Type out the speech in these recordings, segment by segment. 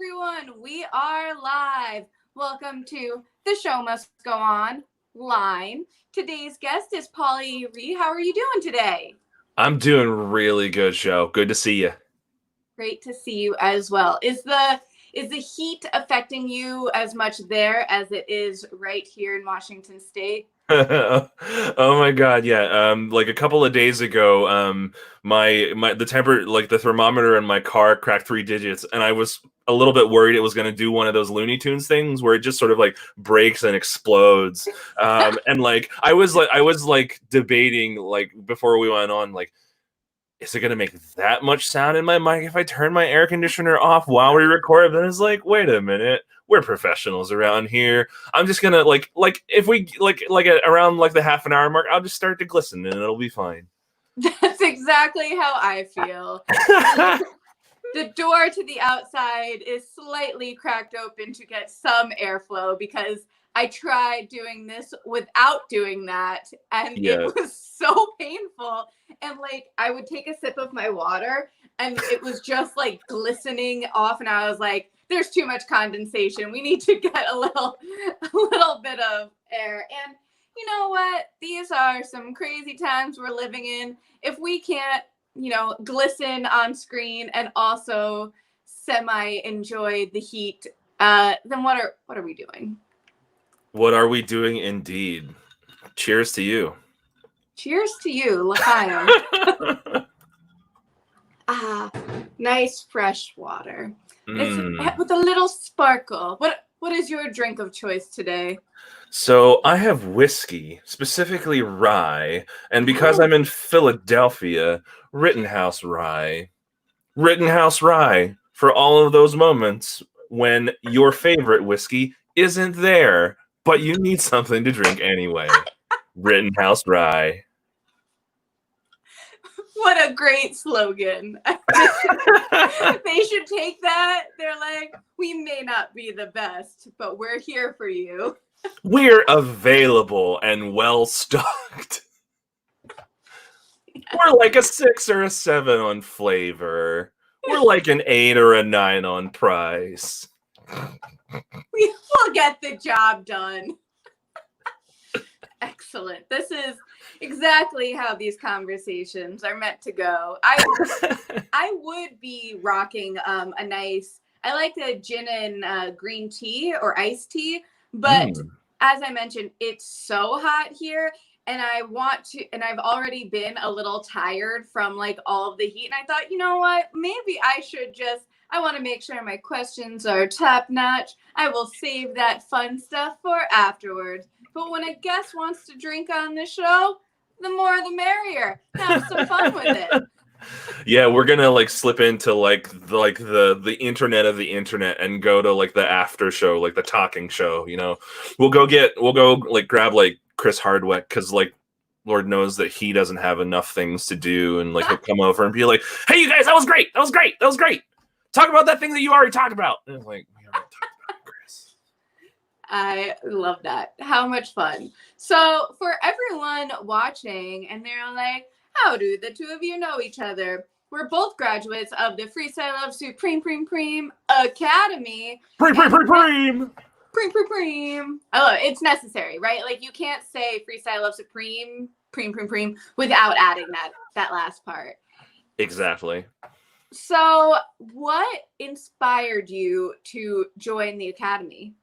everyone. We are live. Welcome to the show must go on line. Today's guest is Pauli. How are you doing today? I'm doing really good, SHO. Good to see you. Great to see you as well. Is the heat affecting you as much there as it is right here in Washington State? Oh my God, yeah. Like a couple of days ago, the thermometer in my car cracked 3 digits, and I was a little bit worried it was going to do one of those Looney Tunes things where it just sort of like breaks and explodes. And I was debating before we went on, is it going to make that much sound in my mic if I turn my air conditioner off while we record? Then it's like, wait a minute, we're professionals around here. I'm just gonna if we at around the half an hour mark, I'll just start to glisten and it'll be fine. That's exactly how I feel. The door to the outside is slightly cracked open to get some airflow because I tried doing this without doing that, and It was so painful. And I would take a sip of my water and it was just glistening off, and I was like, there's too much condensation. We need to get a little bit of air. And you know what? These are some crazy times we're living in. If we can't, glisten on screen and also enjoy the heat, then what are we doing? What are we doing indeed? Cheers to you. Cheers to you, L'chaim. Nice fresh water. It's with a little sparkle. What is your drink of choice today? So I have whiskey, specifically rye, and because I'm in Philadelphia, Rittenhouse rye. Rittenhouse rye for all of those moments when your favorite whiskey isn't there, but you need something to drink anyway. Rittenhouse rye. What a great slogan. They should take that. They're like, we may not be the best, but we're here for you. We're available and well-stocked. We're like a 6 or a 7 on flavor. We're like an 8 or a 9 on price. We'll get the job done. Excellent. This is exactly how these conversations are meant to go. I would be rocking a nice, I like the gin and green tea or iced tea, but as I mentioned, it's so hot here, and I've already been a little tired from all of the heat, and I thought, you know what, maybe I want to make sure my questions are top notch. I will save that fun stuff for afterwards. But when a guest wants to drink on the show, the more the merrier. Have some fun with it. Yeah, we're gonna slip into the internet of the internet and go to the after show, the talking show. We'll go grab Chris Hardwick because Lord knows that he doesn't have enough things to do, and he'll come over and be like, "Hey, you guys, that was great. That was great. That was great. Talk about that thing that you already talked about." And I'm like, we already talked about it, Chris. I love that. How much fun. So for everyone watching, and they're like, how do the two of you know each other? We're both graduates of the Freestyle of Supreme Academy. Preem. I love it. It's necessary, right? You can't say Freestyle of Supreme without adding that last part. Exactly. So what inspired you to join the Academy?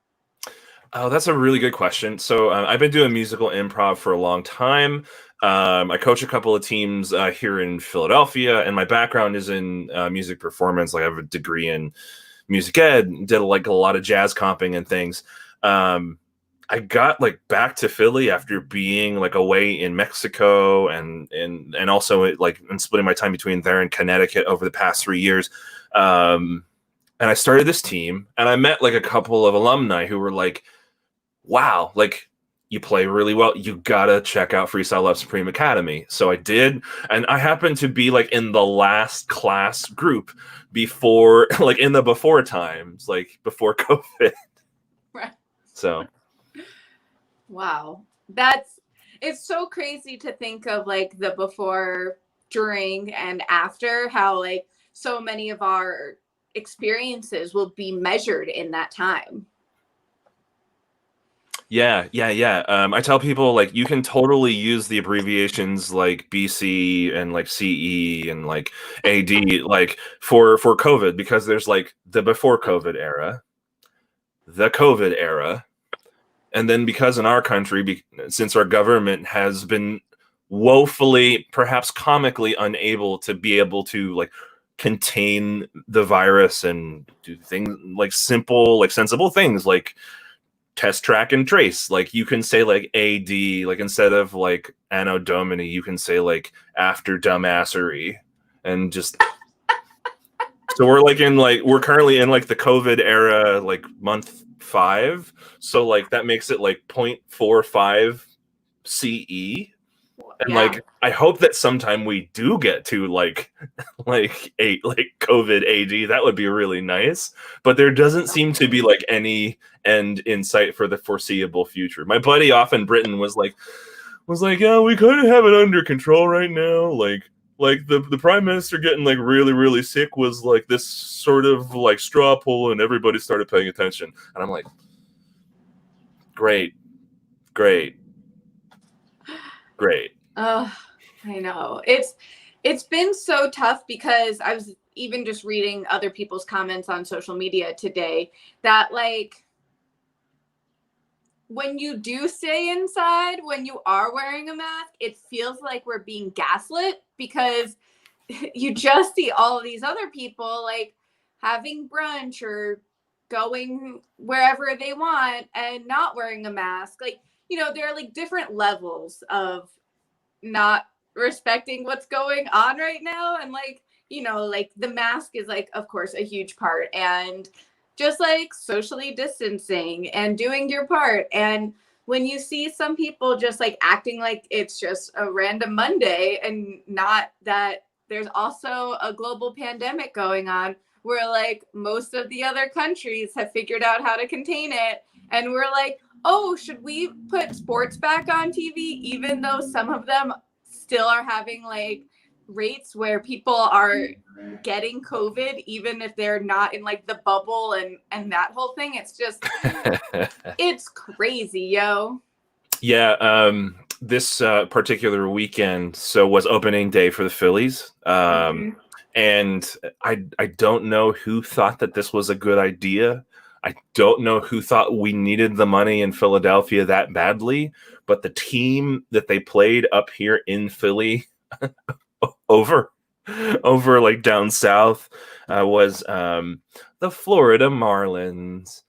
Oh, that's a really good question. So I've been doing musical improv for a long time. I coach a couple of teams here in Philadelphia, and my background is in music performance. I have a degree in music ed, did a lot of jazz comping and things. I got back to Philly after being away in Mexico and also and splitting my time between there and Connecticut over the past 3 years. And I started this team, and I met a couple of alumni who were like, wow, you play really well. You gotta check out Freestyle of Supreme Academy. So I did, and I happened to be in the last class group before, in the before times, before COVID. Right. So. Wow. It's so crazy to think of the before, during, and after, how so many of our experiences will be measured in that time. Yeah. I tell people, like, you can totally use the abbreviations like BC and like CE and like AD like for COVID, because there's like the before COVID era, the COVID era, and then because in our country, since our government has been woefully, perhaps comically unable to be able to like contain the virus and do things like simple, like sensible things like test, track, and trace. Like, you can say like AD, like instead of like Anno Domini, you can say like after dumbassery, and just so we're currently in like the COVID era, like month 5. So like that makes it like 0.45 CE. And like, I hope that sometime we do get to like 8, like COVID AD. That would be really nice. But there doesn't seem to be like any end in sight for the foreseeable future. My buddy off in Britain was like, yeah, we kind of have it under control right now. Like the prime minister getting like really, really sick was like this sort of like straw poll, and everybody started paying attention. And I'm like, great. Oh, I know. It's been so tough, because I was even just reading other people's comments on social media today that like when you do stay inside, when you are wearing a mask, it feels like we're being gaslit, because you just see all of these other people like having brunch or going wherever they want and not wearing a mask. Like, you know, there are like different levels of not respecting what's going on right now. And like, you know, like the mask is like, of course, a huge part, and just like socially distancing and doing your part. And when you see some people just like acting like it's just a random Monday, and not that there's also a global pandemic going on, where like most of the other countries have figured out how to contain it, and we're like, oh, should we put sports back on TV, even though some of them still are having like rates where people are getting COVID, even if they're not in like the bubble and that whole thing? It's just, it's crazy, yo. Yeah. This particular weekend was opening day for the Phillies. And I don't know who thought that this was a good idea. I don't know who thought we needed the money in Philadelphia that badly, but the team that they played up here in Philly over like down south was the Florida Marlins.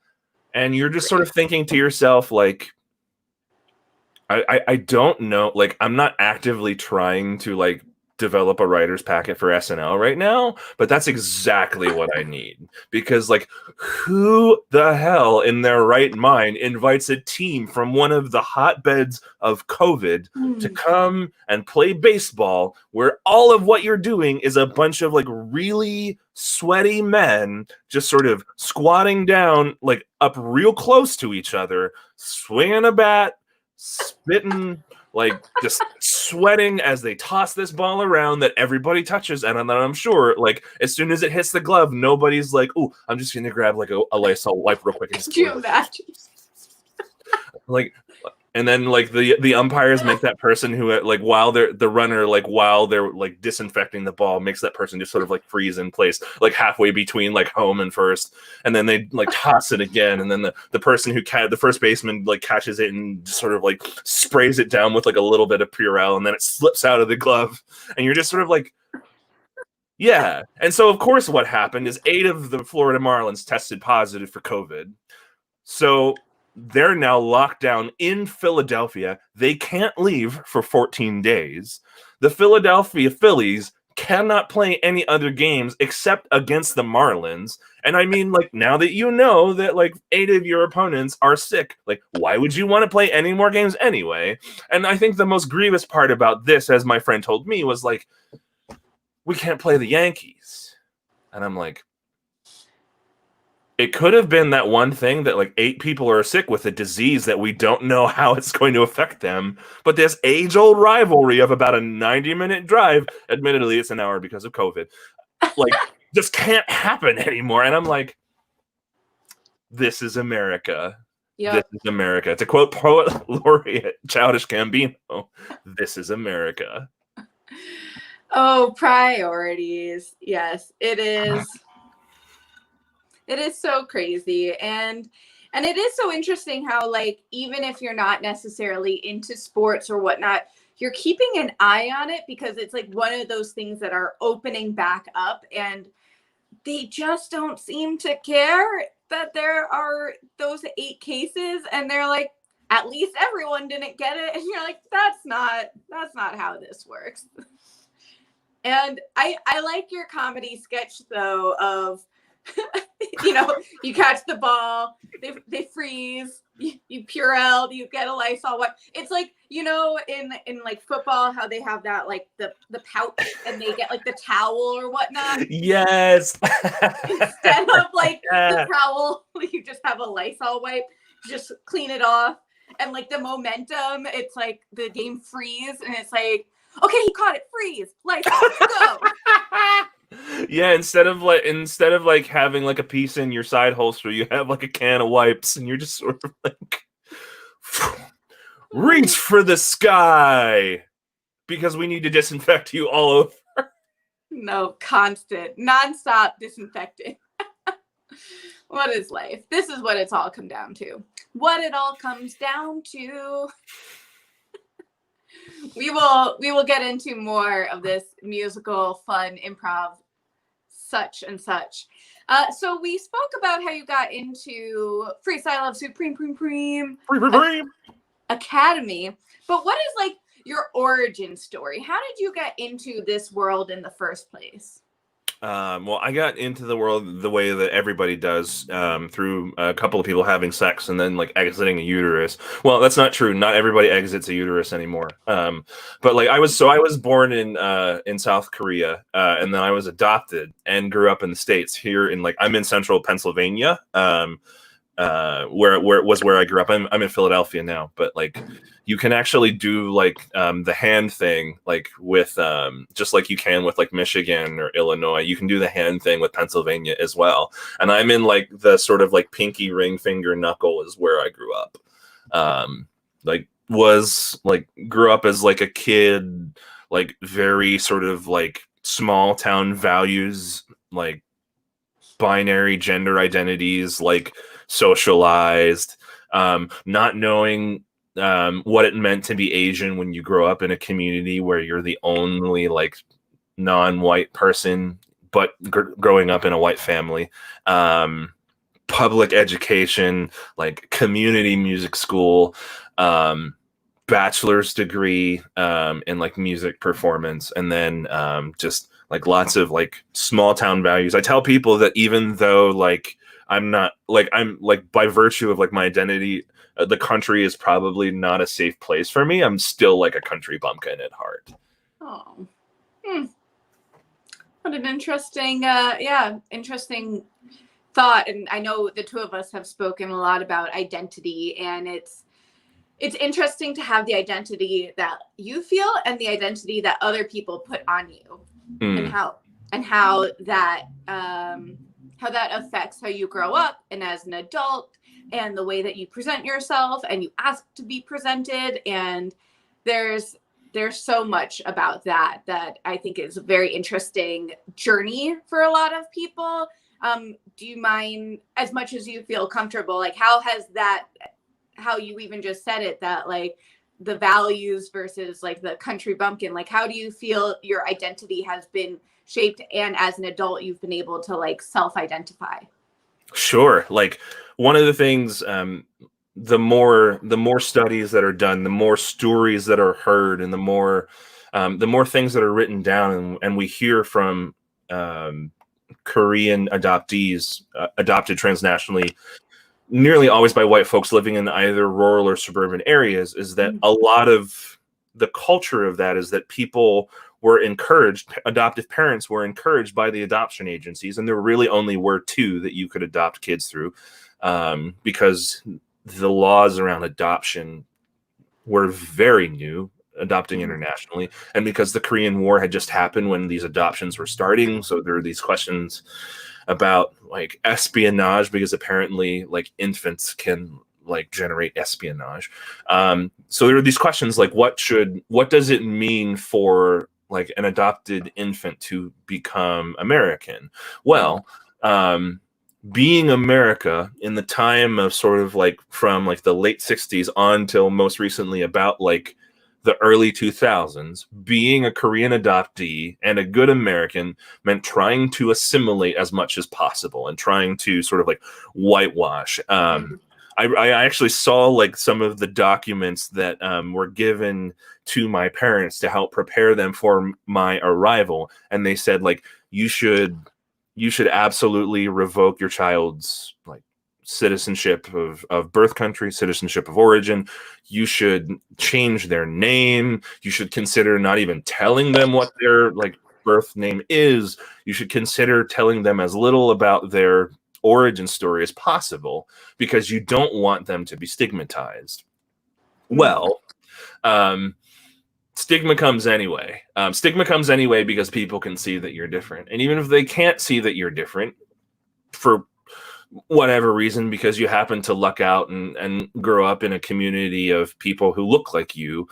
And you're just sort of thinking to yourself, like, I don't know, like, I'm not actively trying to like develop a writer's packet for SNL right now, but that's exactly what I need. Because like, who the hell in their right mind invites a team from one of the hotbeds of COVID to come and play baseball, where all of what you're doing is a bunch of like really sweaty men just sort of squatting down like up real close to each other, swinging a bat, spitting, like just sweating as they toss this ball around that everybody touches. And then I'm sure, like, as soon as it hits the glove, nobody's like, "Oh, I'm just gonna grab like a Lysol wipe real quick." Could you imagine? Like, and then like the umpires make that person who like while they're disinfecting the ball, makes that person just sort of like freeze in place, like halfway between like home and first, and then they like toss it again, and then the person the first baseman like catches it and just sort of like sprays it down with like a little bit of Purell, and then it slips out of the glove, and you're just sort of like, yeah. And so of course what happened is 8 of the Florida Marlins tested positive for COVID. So they're now locked down in Philadelphia. They can't leave for 14 days. The Philadelphia Phillies cannot play any other games except against the Marlins. And I mean, like, now that you know that like 8 of your opponents are sick, like, why would you want to play any more games anyway? And I think the most grievous part about this, as my friend told me, was like, we can't play the Yankees. And I'm like, it could have been that one thing that like 8 people are sick with a disease that we don't know how it's going to affect them. But this age-old rivalry of about a 90-minute drive, admittedly it's an hour because of COVID, like just can't happen anymore. And I'm like, this is America. Yep. This is America. To quote poet laureate Childish Gambino, this is America. Oh, priorities. Yes, it is. It is so crazy. And it is so interesting how, like, even if you're not necessarily into sports or whatnot, you're keeping an eye on it because it's like one of those things that are opening back up, and they just don't seem to care that there are those 8 cases, and they're like, at least everyone didn't get it. And you're like, that's not how this works. And I like your comedy sketch though of, you know, you catch the ball, they freeze, you Purell, you get a Lysol wipe. It's like, you know, in like football, how they have that like the pouch and they get like the towel or whatnot. Yes. Instead of like the towel, you just have a Lysol wipe, just clean it off. And like the momentum, it's like the game freeze, and it's like, okay, he caught it, freeze, Lysol, go. Yeah, instead of like having like a piece in your side holster, you have like a can of wipes, and you're just sort of like, reach for the sky because we need to disinfect you all over. No, constant, nonstop disinfecting. What is life? This is what it's all come down to. What it all comes down to. We will get into more of this musical fun improv such and such. So we spoke about how you got into Freestyle Academy, but what is like your origin story? How did you get into this world in the first place? Well, I got into the world the way that everybody does, through a couple of people having sex and then like exiting a uterus. Well, that's not true. Not everybody exits a uterus anymore. But like I was born in South Korea, and then I was adopted and grew up in the States here in like, I'm in central Pennsylvania, where I grew up. I'm in Philadelphia now, but like you can actually do like the hand thing, like with just like you can with like Michigan or Illinois. You can do the hand thing with Pennsylvania as well. And I'm in like the sort of like pinky ring finger knuckle is where I grew up. Grew up as like a kid, like very sort of like small town values, like binary gender identities, like socialized, not knowing what it meant to be Asian when you grow up in a community where you're the only like non-white person, but growing up in a white family. Public education, like community music school, bachelor's degree in like music performance, and then just like lots of like small town values. I tell people that even though like I'm by virtue of like my identity, the country is probably not a safe place for me. I'm still like a country bumpkin at heart. Oh, what an interesting, interesting thought. And I know the two of us have spoken a lot about identity, and it's interesting to have the identity that you feel and the identity that other people put on you, and how that affects how you grow up and as an adult, and the way that you present yourself and you ask to be presented. And there's so much about that I think is a very interesting journey for a lot of people. Do you mind, as much as you feel comfortable, like how you even just said it, that like the values versus like the country bumpkin, like how do you feel your identity has been shaped, and as an adult you've been able to like self-identify? Sure. Like one of the things, the more studies that are done, the more stories that are heard, and the more things that are written down, and we hear from Korean adoptees, adopted transnationally, nearly always by white folks living in either rural or suburban areas, is that a lot of the culture of that is that people were encouraged, adoptive parents were encouraged by the adoption agencies, and there really only were 2 that you could adopt kids through, because the laws around adoption were very new. adopting internationally, and because the Korean War had just happened when these adoptions were starting, so there are these questions about like espionage, because apparently like infants can like generate espionage. So there are these questions like what does it mean for like an adopted infant to become American? Well, being America in the time of sort of like from like the late 60s on till most recently about like the early 2000s, being a Korean adoptee and a good American meant trying to assimilate as much as possible and trying to sort of like whitewash. I actually saw like some of the documents that were given to my parents to help prepare them for my arrival, and they said like you should absolutely revoke your child's like citizenship of birth country, citizenship of origin. You should change their name. You should consider not even telling them what their like birth name is. You should consider telling them as little about their origin story as possible, because you don't want them to be stigmatized. Well, stigma comes anyway. Stigma comes anyway because people can see that you're different. And even if they can't see that you're different for whatever reason, because you happen to luck out and grow up in a community of people who look like you,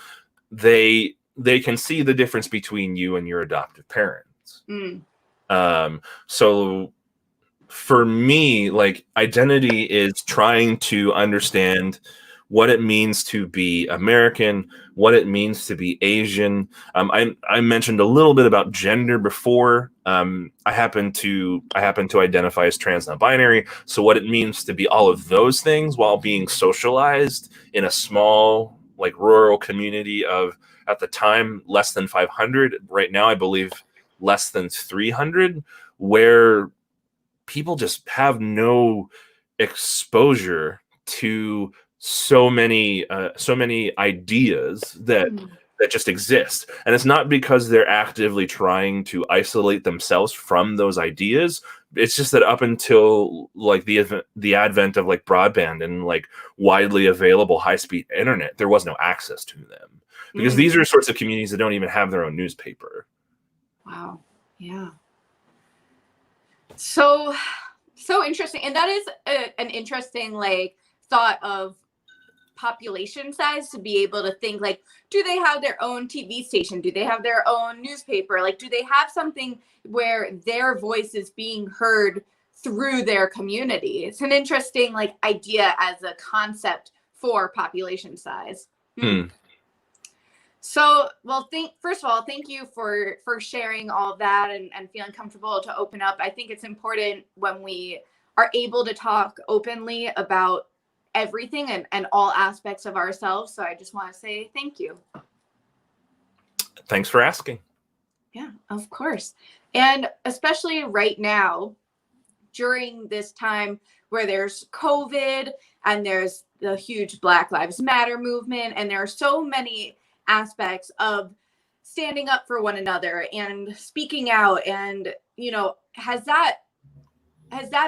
they can see the difference between you and your adoptive parents. So for me, like identity is trying to understand what it means to be American, what it means to be Asian. I mentioned a little bit about gender before. I happen to identify as trans non-binary. So what it means to be all of those things while being socialized in a small, like rural community of, at the time, less than 500. Right now, I believe less than 300, where people just have no exposure to so many ideas that just exist. And it's not because they're actively trying to isolate themselves from those ideas. It's just that up until like the advent of like broadband and like widely available high-speed internet, there was no access to them, because these are sorts of communities that don't even have their own newspaper. Wow. Yeah. So interesting. And that is an interesting like thought of population size, to be able to think like, do they have their own TV station? Do they have their own newspaper? Like, do they have something where their voice is being heard through their community? It's an interesting like idea as a concept for population size. So, well, first of all, thank you for sharing all of that and feeling comfortable to open up. I think it's important when we are able to talk openly about everything and all aspects of ourselves. So I just want to say thank you. Thanks for asking. Yeah, of course. And especially right now, during this time where there's COVID and there's the huge Black Lives Matter movement, and there are so many aspects of standing up for one another and speaking out, and you know, has that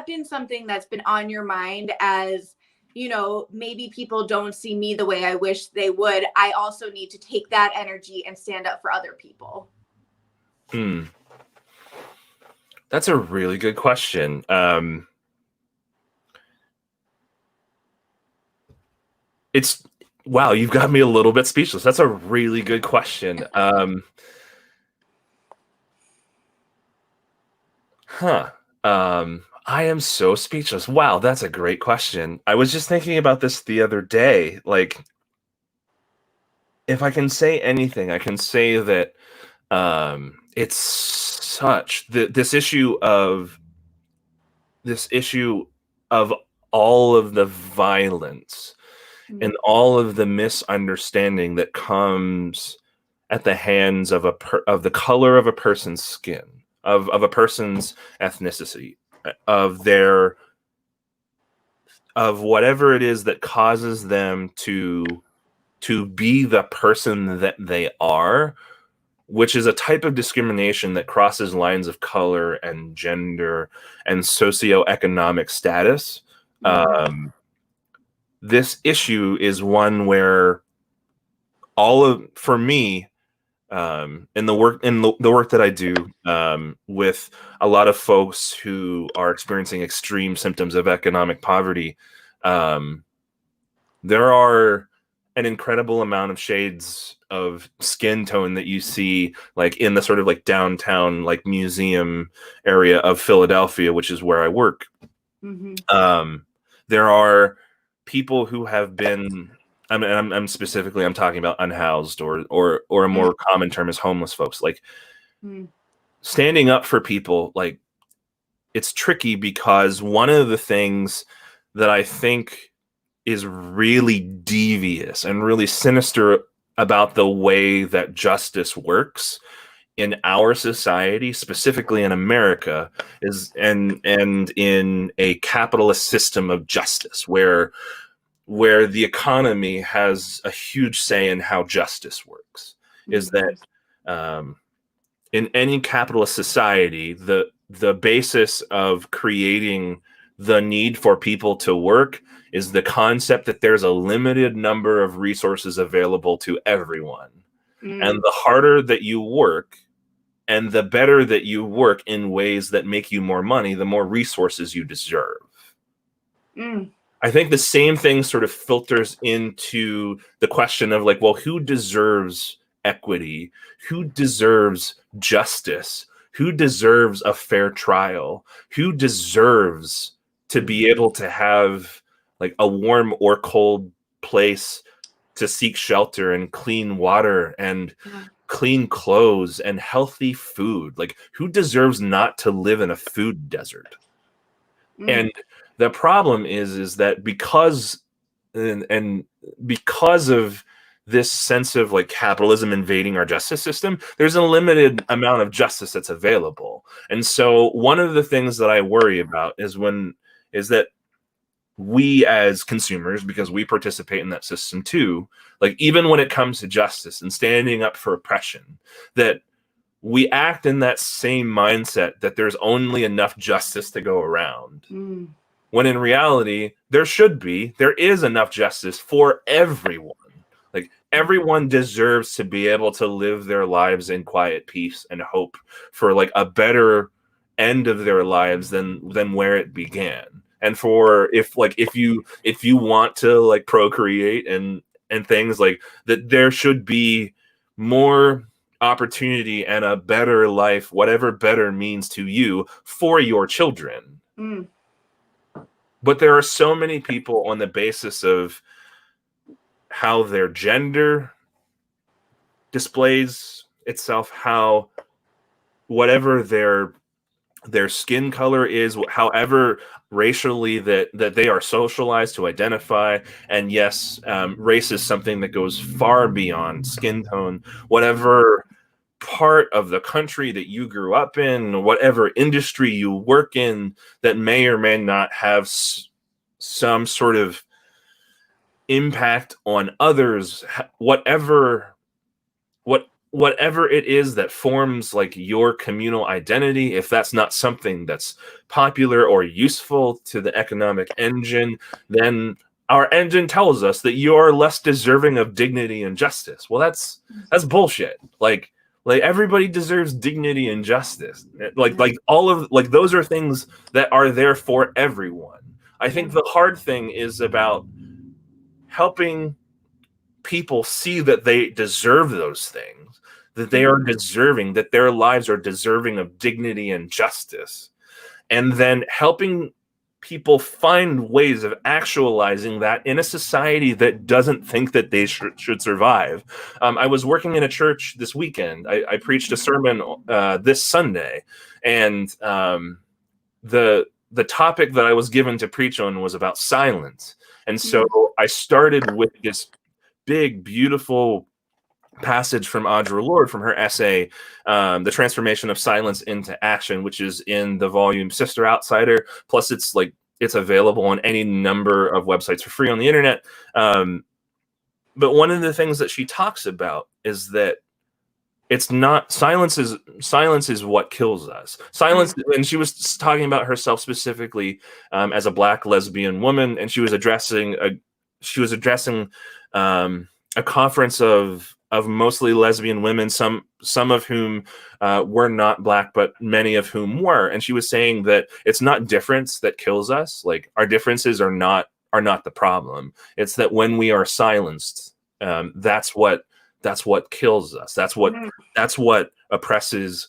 been something that's been on your mind as, you know, maybe people don't see me the way I wish they would, I also need to take that energy and stand up for other people? That's a really good question. Wow, you've got me a little bit speechless. That's a really good question. I am so speechless. Wow, that's a great question. I was just thinking about this the other day. Like, if I can say anything, I can say that it's such this issue of all of the violence and all of the misunderstanding that comes at the hands of of the color of a person's skin, of a person's ethnicity, of whatever it is that causes them to be the person that they are, which is a type of discrimination that crosses lines of color and gender and socioeconomic status. This issue is one where for me, in the work that I do with a lot of folks who are experiencing extreme symptoms of economic poverty, there are an incredible amount of shades of skin tone that you see like in the sort of like downtown like museum area of Philadelphia, which is where I work. There are people who have been, I'm specifically, I'm talking about unhoused or a more common term is homeless folks. Like standing up for people, like it's tricky because one of the things that I think is really devious and really sinister about the way that justice works in our society, specifically in America, is and in a capitalist system of justice where the economy has a huge say in how justice works, is that in any capitalist society, the basis of creating the need for people to work is the concept that there's a limited number of resources available to everyone. And the harder that you work and the better that you work in ways that make you more money, the more resources you deserve. I think the same thing sort of filters into the question of like, well, who deserves equity? Who deserves justice? Who deserves a fair trial? Who deserves to be able to have like a warm or cold place to seek shelter and clean water and clean clothes and healthy food? Like, who deserves not to live in a food desert? And the problem is that because of this sense of like capitalism invading our justice system, there's a limited amount of justice that's available. And so one of the things that I worry about is that we as consumers, because we participate in that system too, like even when it comes to justice and standing up for oppression, that we act in that same mindset that there's only enough justice to go around. When in reality, there is enough justice for everyone. Like everyone deserves to be able to live their lives in quiet peace and hope for like a better end of their lives than where it began. And for if you want to like procreate and things like that, there should be more opportunity and a better life, whatever better means to you, for your children. But there are so many people on the basis of how their gender displays itself, how whatever their skin color is, however racially that they are socialized to identify. And yes, race is something that goes far beyond skin tone. Whatever part of the country that you grew up in, whatever industry you work in that may or may not have some sort of impact on others, whatever it is that forms like your communal identity, if that's not something that's popular or useful to the economic engine, then our engine tells us that you are less deserving of dignity and justice. Well, that's bullshit. Like everybody deserves dignity and justice. Like all of like those are things that are there for everyone. I think the hard thing is about helping people see that they deserve those things, that they are deserving, that their lives are deserving of dignity and justice, and then helping people find ways of actualizing that in a society that doesn't think that they should survive. I was working in a church this weekend. I preached a sermon this Sunday, and the topic that I was given to preach on was about silence. And so I started with this big, beautiful passage from Audre Lorde from her essay, The Transformation of Silence into Action, which is in the volume Sister Outsider. Plus it's available on any number of websites for free on the internet. But one of the things that she talks about is that it's not silence is what kills us. Silence, and she was talking about herself specifically as a Black lesbian woman, and she was addressing a a conference of mostly lesbian women, some of whom were not Black, but many of whom were. And she was saying that it's not difference that kills us. Like, our differences are not the problem. It's that when we are silenced, that's what kills us. That's what oppresses,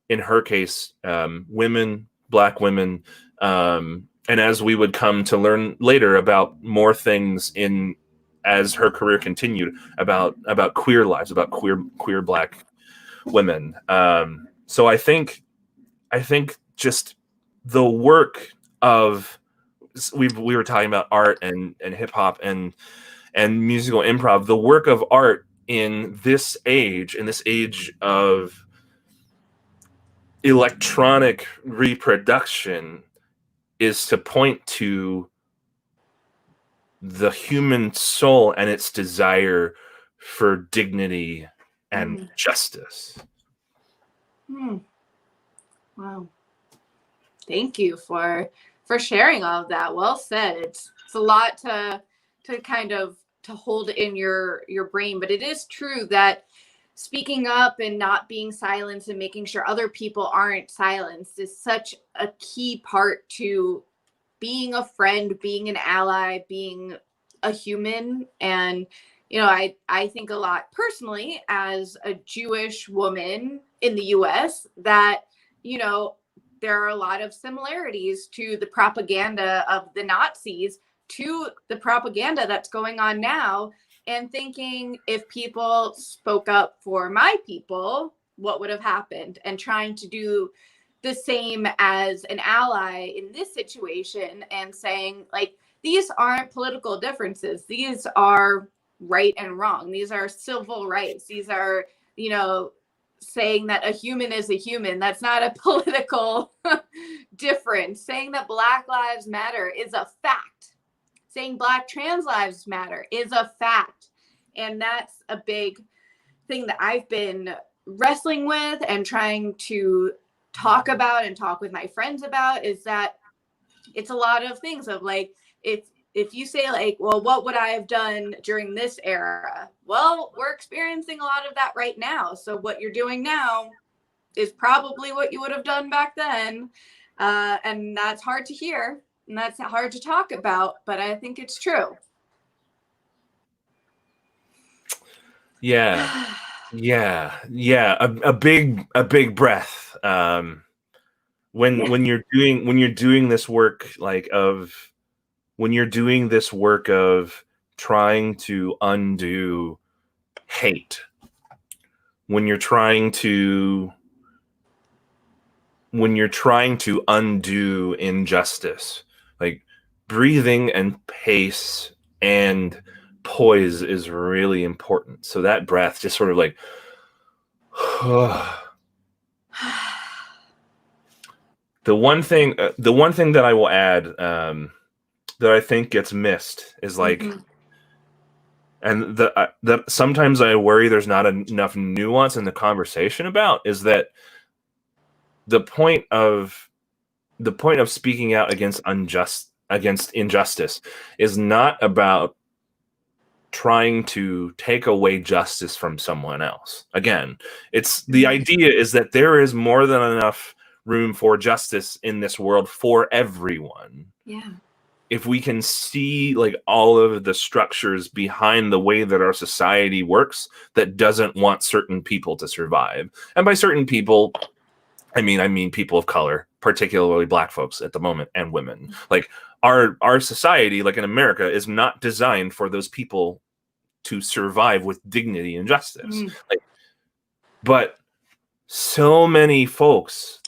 in her case, women, Black women. And as we would come to learn later about more things as her career continued, about queer lives, about queer Black women. So I think just the work of, we were talking about art and hip hop and musical improv, the work of art in this age of electronic reproduction, is to point to the human soul and its desire for dignity and justice. Wow. Thank you for sharing all of that. Well said. It's a lot to kind of to hold in your brain, but it is true that speaking up and not being silenced and making sure other people aren't silenced is such a key part to being a friend, being an ally, being a human. And, you know, I think a lot personally as a Jewish woman in the US that, you know, there are a lot of similarities to the propaganda of the Nazis to the propaganda that's going on now, and thinking if people spoke up for my people, what would have happened, and trying to do the same as an ally in this situation and saying, like, these aren't political differences. These are right and wrong. These are civil rights. These are, you know, saying that a human is a human. That's not a political difference. Saying that Black Lives Matter is a fact. Saying Black trans lives matter is a fact. And that's a big thing that I've been wrestling with and trying to talk about and talk with my friends about, is that it's a lot of things of like, if you say like, well, what would I have done during this era? Well, we're experiencing a lot of that right now. So what you're doing now is probably what you would have done back then. And that's hard to hear and that's hard to talk about, but I think it's true. Yeah. A big breath. When you're doing this work, when you're doing this work of trying to undo hate, when you're trying to undo injustice, like, breathing and pace and poise is really important. So that breath, just sort of like, the one thing that I will add, that I think gets missed is like, and that sometimes I worry there's not enough nuance in the conversation about, is that the point of speaking out against injustice is not about trying to take away justice from someone else. Again, it's the idea is that there is more than enough room for justice in this world for everyone. Yeah. If we can see like all of the structures behind the way that our society works that doesn't want certain people to survive. And by certain people, I mean people of color, particularly Black folks at the moment, and women. Like, our society, like in America, is not designed for those people to survive with dignity and justice. Like, but so many folks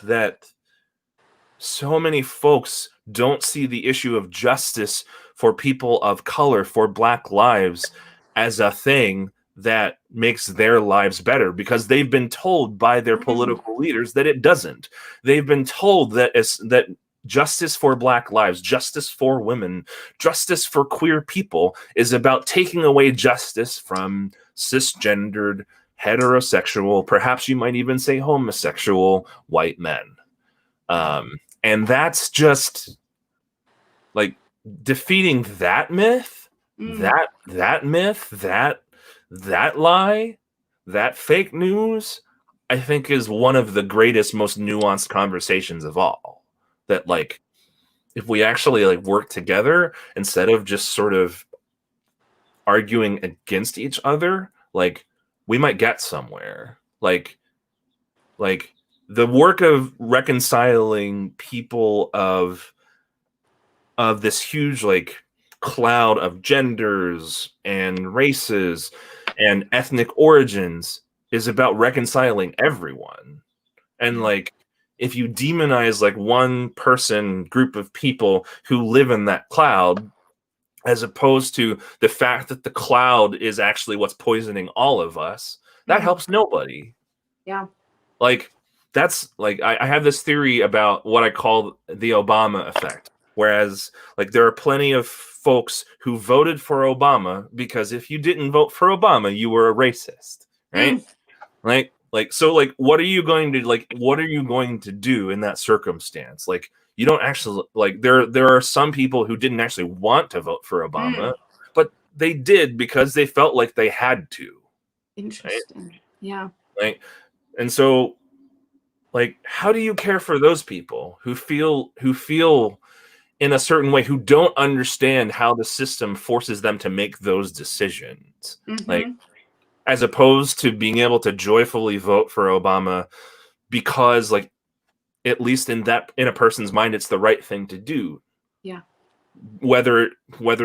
don't see the issue of justice for people of color, for Black lives, as a thing that makes their lives better, because they've been told by their political leaders that it doesn't. They've been told that justice for Black lives, justice for women, justice for queer people is about taking away justice from cisgendered, heterosexual, perhaps you might even say homosexual white men. And that's just like defeating that myth, that that lie, that fake news, I think is one of the greatest, most nuanced conversations of all. That like, if we actually like work together instead of just sort of arguing against each other, like we might get somewhere. Like the work of reconciling people of this huge like cloud of genders and races and ethnic origins is about reconciling everyone. And like, if you demonize like one person group of people who live in that cloud, as opposed to the fact that the cloud is actually what's poisoning all of us, that helps nobody. Yeah. Like, that's like, I have this theory about what I call the Obama effect. Whereas, like, there are plenty of folks who voted for Obama because if you didn't vote for Obama, you were a racist, right? So, like, what are you going to do in that circumstance? Like, you don't actually, like, there are some people who didn't actually want to vote for Obama, but they did because they felt like they had to. Interesting. Right? Yeah. Like, and so, like, how do you care for those people who feel in a certain way, who don't understand how the system forces them to make those decisions? Like, as opposed to being able to joyfully vote for Obama because, like, at least in a person's mind, it's the right thing to do. Yeah. Whether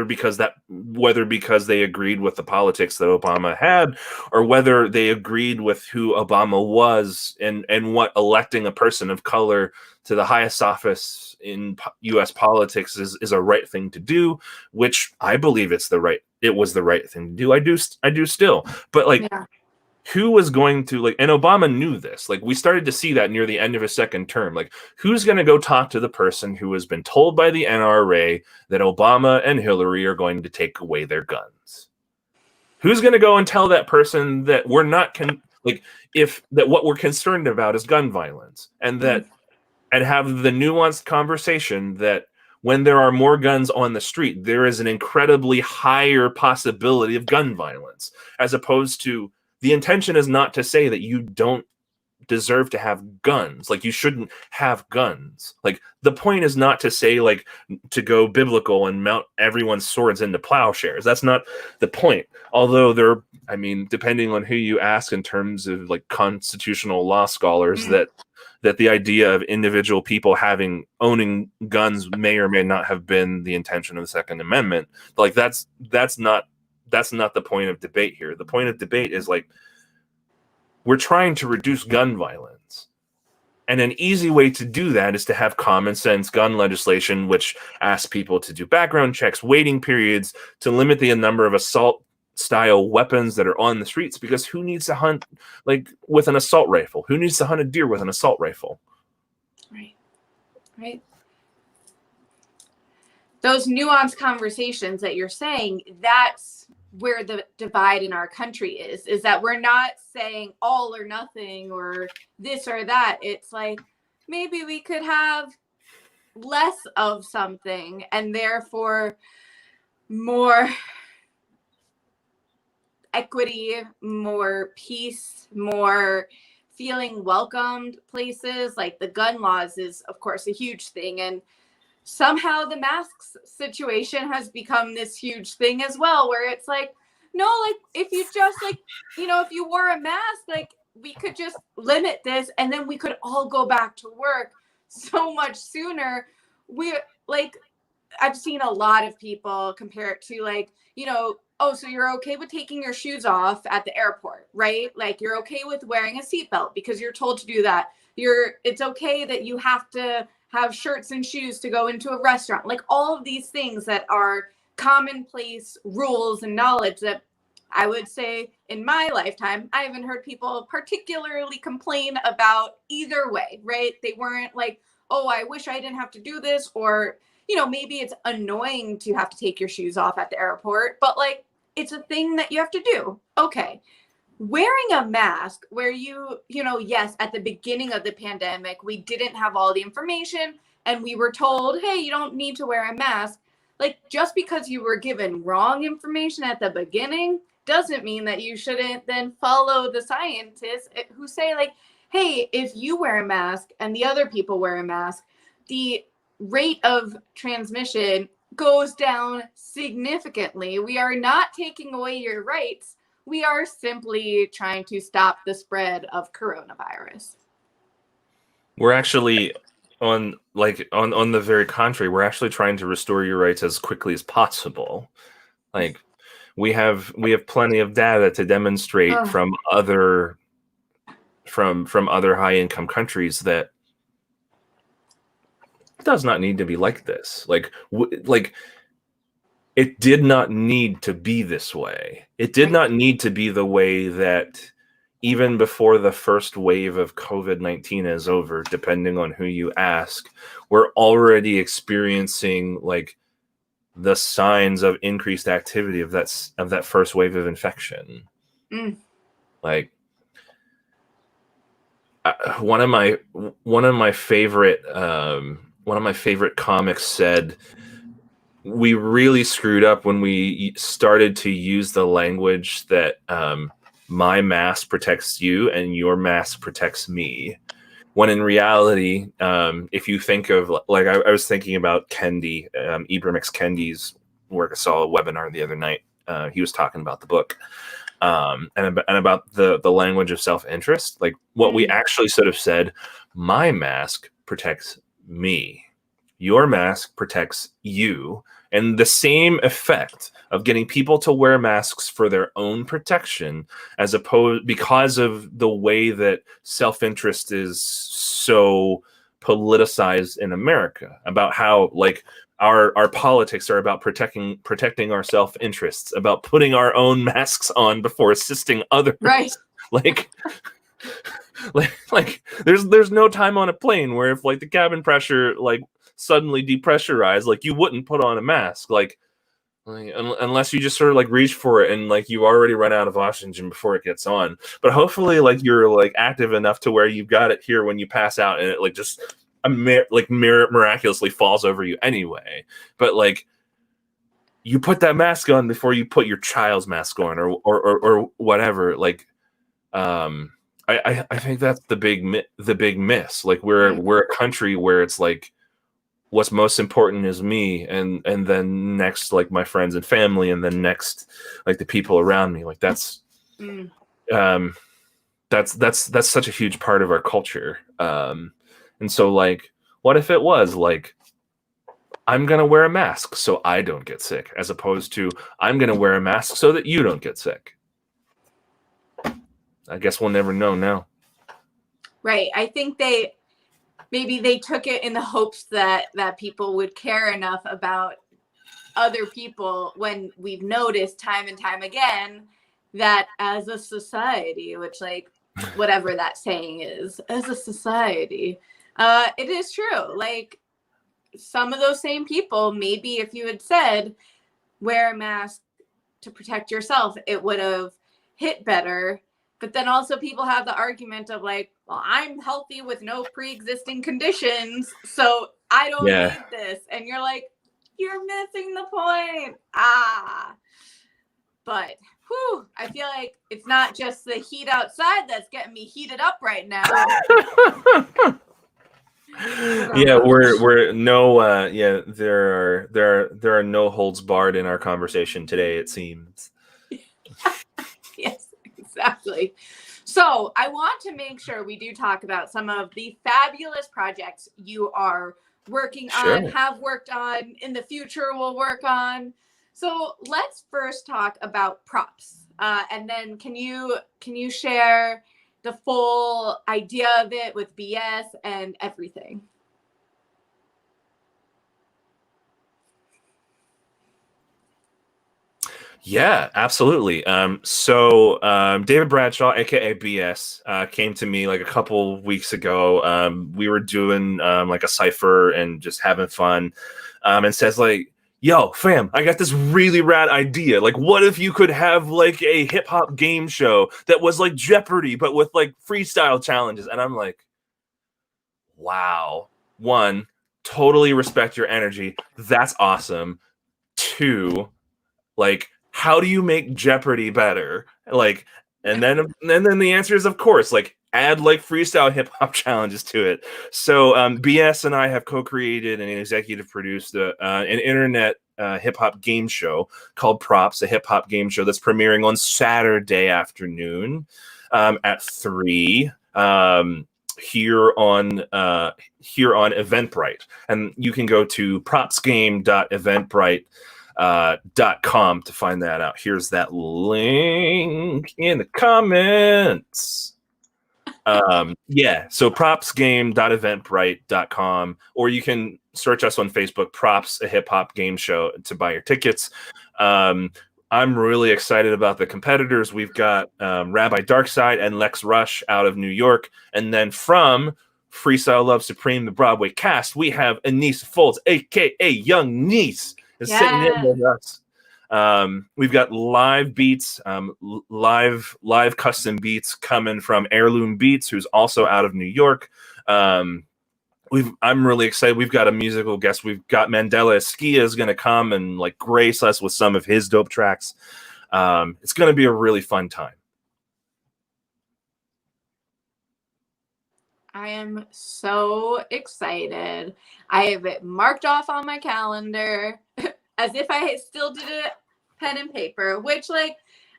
because they agreed with the politics that Obama had, or whether they agreed with who Obama was and what electing a person of color to the highest office in U.S. politics is a right thing to do, which I believe it was the right thing to do. I do still, but like. Yeah. Who was going to, like, and Obama knew this. Like, we started to see that near the end of his second term. Like, who's going to go talk to the person who has been told by the NRA that Obama and Hillary are going to take away their guns? Who's going to go and tell that person that we're not that what we're concerned about is gun violence, and that and have the nuanced conversation that when there are more guns on the street, there is an incredibly higher possibility of gun violence, as opposed to the intention is not to say that you don't deserve to have guns. Like, you shouldn't have guns. Like, the point is not to say, like, to go biblical and mount everyone's swords into plowshares. That's not the point. Although depending on who you ask in terms of, like, constitutional law scholars, that the idea of individual people owning guns may or may not have been the intention of the Second Amendment. Like, that's not the point of debate here. The point of debate is, like, we're trying to reduce gun violence. And an easy way to do that is to have common sense gun legislation, which asks people to do background checks, waiting periods, to limit the number of assault style weapons that are on the streets, because who needs to hunt, like, with an assault rifle? Who needs to hunt a deer with an assault rifle? Right. Those nuanced conversations that you're saying, that's where the divide in our country is that we're not saying all or nothing or this or that. It's like, maybe we could have less of something and therefore more equity, more peace, more feeling welcomed places. Like, the gun laws is, of course, a huge thing. And somehow the masks situation has become this huge thing as well, where it's like, no, like, if you just, like, if you wore a mask, like, we could just limit this and then we could all go back to work so much sooner. I've seen a lot of people compare it to, like, oh, so you're okay with taking your shoes off at the airport, right? Like, you're okay with wearing a seatbelt because you're told to do that. It's okay that you have to have shirts and shoes to go into a restaurant. Like, all of these things that are commonplace rules and knowledge that I would say in my lifetime, I haven't heard people particularly complain about either way, right? They weren't like, oh, I wish I didn't have to do this, or, maybe it's annoying to have to take your shoes off at the airport, but, like, it's a thing that you have to do. Okay. Wearing a mask where yes, at the beginning of the pandemic, we didn't have all the information and we were told, hey, you don't need to wear a mask. Like, just because you were given wrong information at the beginning doesn't mean that you shouldn't then follow the scientists who say, like, hey, if you wear a mask and the other people wear a mask, the rate of transmission goes down significantly. We are not taking away your rights. We are simply trying to stop the spread of coronavirus. We're actually on the very contrary, we're actually trying to restore your rights as quickly as possible. Like, we have plenty of data to demonstrate from other high income countries that it does not need to be like this. Like it did not need to be this way. It did not need to be the way that even before the first wave of COVID-19 is over, depending on who you ask, we're already experiencing like the signs of increased activity of that first wave of infection. Like, one of my favorite comics said, we really screwed up when we started to use the language that my mask protects you and your mask protects me. When in reality, if you think of, like, I was thinking about Kendi, Ibram X. Kendi's work. I saw a webinar the other night. He was talking about the book and about the language of self-interest. Like, what we actually sort of said, my mask protects me, your mask protects you. And the same effect of getting people to wear masks for their own protection, as opposed, because of the way that self-interest is so politicized in America, about how, like, our politics are about protecting our self-interests, about putting our own masks on before assisting others. Right. like there's no time on a plane where if, like, the cabin pressure, like, suddenly depressurized, like, you wouldn't put on a mask, like unless you just sort of, like, reach for it and, like, you already run out of oxygen before it gets on. But hopefully, like, you're, like, active enough to where you've got it here when you pass out, and it, like, just miraculously falls over you anyway. But, like, you put that mask on before you put your child's mask on, or whatever. Like, I think that's the big miss. Like, we're a country where it's like, what's most important is me, and then next, like, my friends and family, and then next, like, the people around me. Like, that's such a huge part of our culture. And so, like, what if it was like, I'm gonna wear a mask so I don't get sick, as opposed to I'm gonna wear a mask so that you don't get sick? I guess we'll never know now. Right. I think maybe they took it in the hopes that people would care enough about other people, when we've noticed time and time again that as a society, which, like, whatever that saying is, as a society, it is true. Like, some of those same people, maybe if you had said, wear a mask to protect yourself, it would have hit better. But then also people have the argument of, like, well, I'm healthy with no pre-existing conditions, so I don't need this. And you're like, you're missing the point. But I feel like it's not just the heat outside that's getting me heated up right now. Yeah, we're no there are no holds barred in our conversation today, it seems. Yes, exactly. So I want to make sure we do talk about some of the fabulous projects you are working on, have worked on, in the future will work on. So let's first talk about props, and then can you share the full idea of it with BS and everything? Yeah, absolutely. So David Bradshaw, aka BS, came to me like a couple weeks ago. We were doing like a cipher and just having fun, and says, like, yo, fam, I got this really rad idea. Like, what if you could have like a hip hop game show that was like Jeopardy, but with like freestyle challenges? And I'm like, wow. One, totally respect your energy. That's awesome. Two, like, how do you make Jeopardy better? Like, and then the answer is, of course, like, add like freestyle hip hop challenges to it. So BS and I have co-created and executive produced an internet hip hop game show called Props, a hip hop game show that's premiering on Saturday afternoon at 3 here on Eventbrite, and you can go to propsgame.eventbrite.com to find that out. Here's that link in the comments. So propsgame.eventbrite.com, or you can search us on Facebook, Props, a hip hop game show, to buy your tickets. I'm really excited about the competitors. We've got Rabbi Darkside and Lex Rush out of New York. And then from Freestyle Love Supreme, the Broadway cast, we have Anise Foltz, a.k.a. Young Niece, is sitting in with us. We've got live beats, live custom beats coming from Heirloom Beats, who's also out of New York. I'm really excited. We've got a musical guest. We've got Mandela Esquia is going to come and like grace us with some of his dope tracks. It's going to be a really fun time. I am so excited. I have it marked off on my calendar as if I still did it pen and paper, which like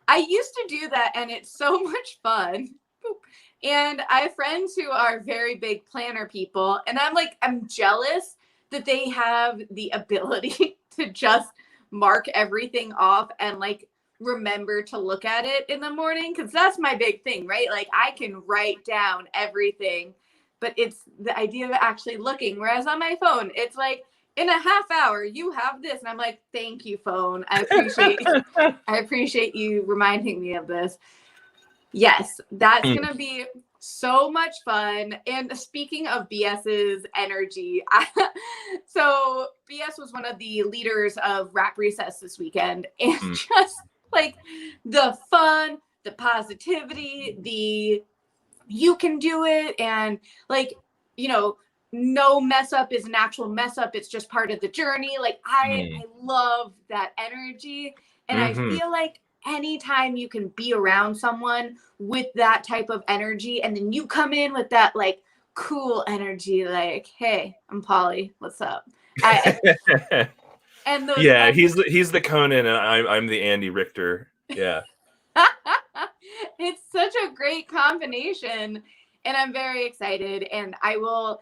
I used to do that and it's so much fun. And I have friends who are very big planner people, and I'm jealous that they have the ability to just mark everything off and like remember to look at it in the morning, because that's my big thing, right? Like I can write down everything, but it's the idea of actually looking. Whereas on my phone, it's like, in a half hour, you have this. And I'm like, thank you, phone. I appreciate you reminding me of this. Yes, that's going to be so much fun. And speaking of BS's energy, so BS was one of the leaders of Rap Recess this weekend. And just like the fun, the positivity, the you can do it. And like, you know, no mess up is an actual mess up. It's just part of the journey. Like I love that energy. And I feel like anytime you can be around someone with that type of energy, and then you come in with that like cool energy, like, hey, I'm Pauli, what's up? And those he's the Conan and I'm the Andy Richter. Yeah. It's such a great combination, and I'm very excited, and I will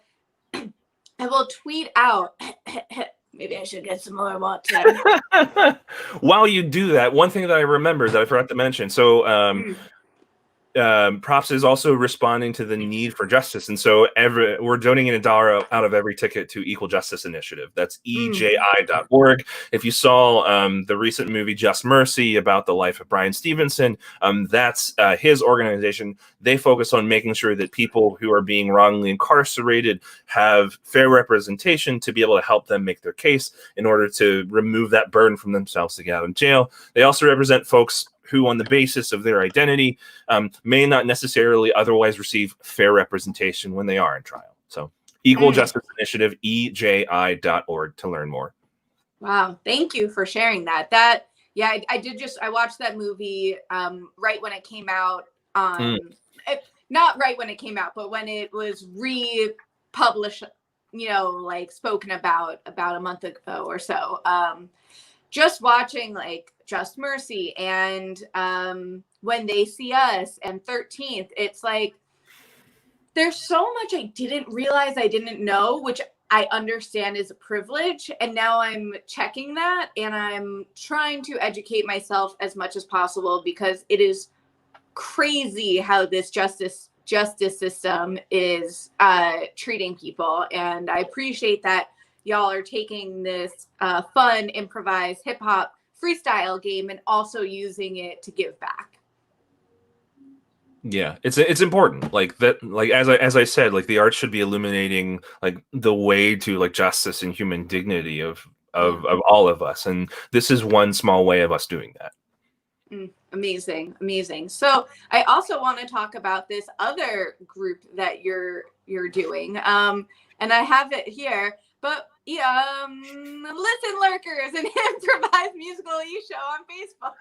tweet out. Maybe I should get some more water. While you do that, one thing that I remember that I forgot to mention. So Props is also responding to the need for justice. And so we're donating $1 out of every ticket to Equal Justice Initiative. That's EJI.org. If you saw the recent movie Just Mercy about the life of Bryan Stevenson, that's his organization. They focus on making sure that people who are being wrongly incarcerated have fair representation to be able to help them make their case in order to remove that burden from themselves to get out of jail. They also represent folks who, on the basis of their identity, may not necessarily otherwise receive fair representation when they are in trial. So Equal Justice Initiative, EJI.org to learn more. Wow. Thank you for sharing that. I watched that movie right when it came out. Not right when it came out, but when it was republished, like spoken about a month ago or so. Just watching like Just Mercy and When They See Us and 13th, it's like there's so much I didn't realize I didn't know, which I understand is a privilege. And now I'm checking that, and I'm trying to educate myself as much as possible, because it is crazy how this justice system is treating people. And I appreciate that y'all are taking this fun improvised hip hop freestyle game and also using it to give back. Yeah, it's important. Like that, like as I said, like the arts should be illuminating like the way to like justice and human dignity of all of us, and this is one small way of us doing that. Amazing. So I also want to talk about this other group that you're doing, and I have it here. but listen, Lurkers, an improvised musical E-Show on Facebook.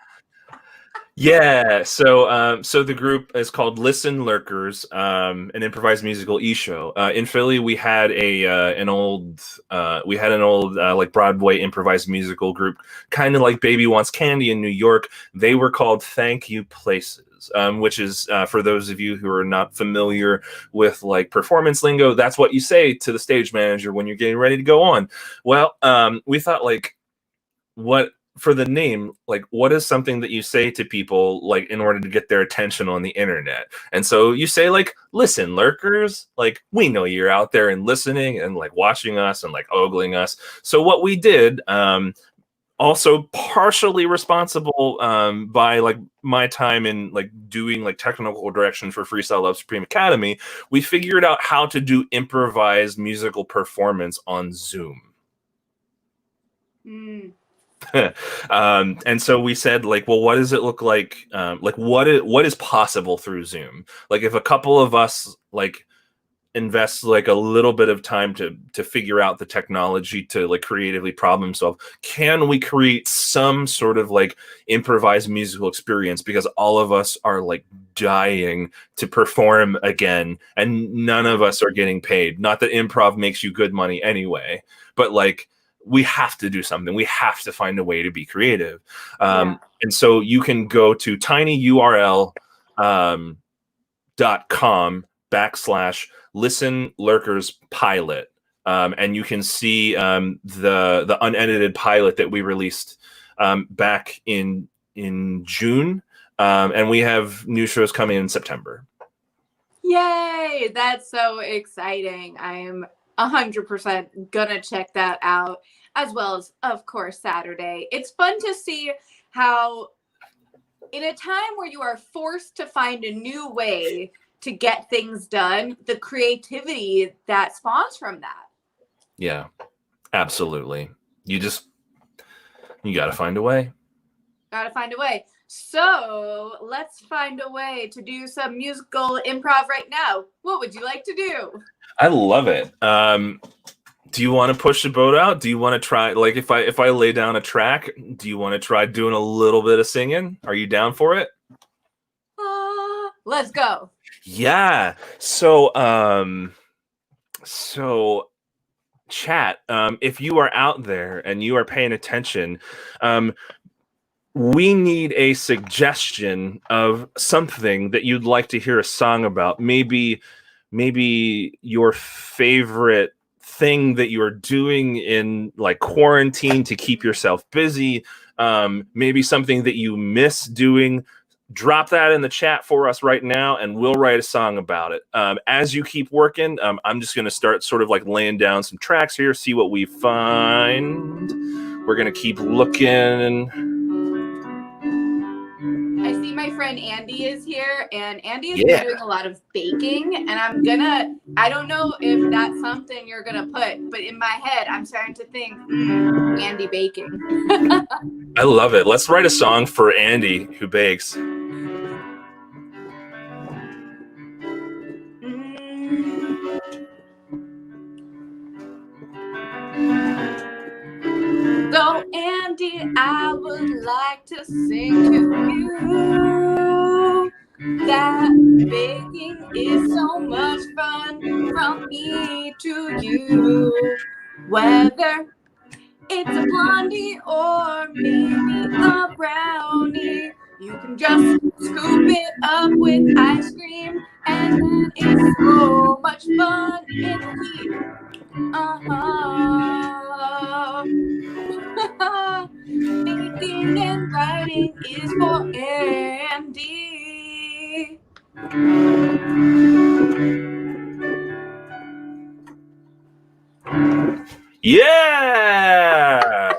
Yeah, so the group is called Listen Lurkers, an improvised musical E-Show. In Philly, we had an old like Broadway improvised musical group, kind of like Baby Wants Candy in New York. They were called Thank You Places, which is for those of you who are not familiar with like performance lingo, that's what you say to the stage manager when you're getting ready to go on. Well, we thought like what. For the name, like what is something that you say to people like in order to get their attention on the internet? And so you say like, listen, Lurkers, like we know you're out there and listening and like watching us and like ogling us. So what we did, also partially responsible by like my time in like doing like technical direction for Freestyle Love Supreme Academy, we figured out how to do improvised musical performance on Zoom. And so we said like, well, what does it look like what is possible through Zoom? Like if a couple of us like invest like a little bit of time to figure out the technology to like creatively problem solve, can we create some sort of like improvised musical experience? Because all of us are like dying to perform again and none of us are getting paid. Not that improv makes you good money anyway, but like we have to do something. We have to find a way to be creative. And so you can go to tinyurl.com/listen lurkers pilot. And you can see the unedited pilot that we released back in June. And we have new shows coming in September. Yay! That's so exciting. I am 100% gonna check that out, as well as, of course, Saturday. It's fun to see how, in a time where you are forced to find a new way to get things done, the creativity that spawns from that. Yeah, absolutely. You gotta find a way. Gotta find a way. So let's find a way to do some musical improv right now. What would you like to do? I love it. Do you want to push the boat out? Do you want to try, like if I lay down a track, do you want to try doing a little bit of singing? Are you down for it? Let's go. Yeah. So chat, if you are out there and you are paying attention, we need a suggestion of something that you'd like to hear a song about. Maybe your favorite thing that you're doing in like quarantine to keep yourself busy. Maybe something that you miss doing. Drop that in the chat for us right now and we'll write a song about it. As you keep working, I'm just going to start sort of like laying down some tracks here, see what we find. We're going to keep looking. I see my friend Andy is here, and Andy is doing a lot of baking, and I don't know if that's something you're gonna put, but in my head, I'm starting to think, Andy baking. I love it. Let's write a song for Andy who bakes. So Andy, I would like to sing to you that baking is so much fun from me to you. Whether it's a blondie or maybe a brownie, you can just scoop it up with ice cream and then it's so much fun in the heat. Baking and writing is for Andy. Yeah!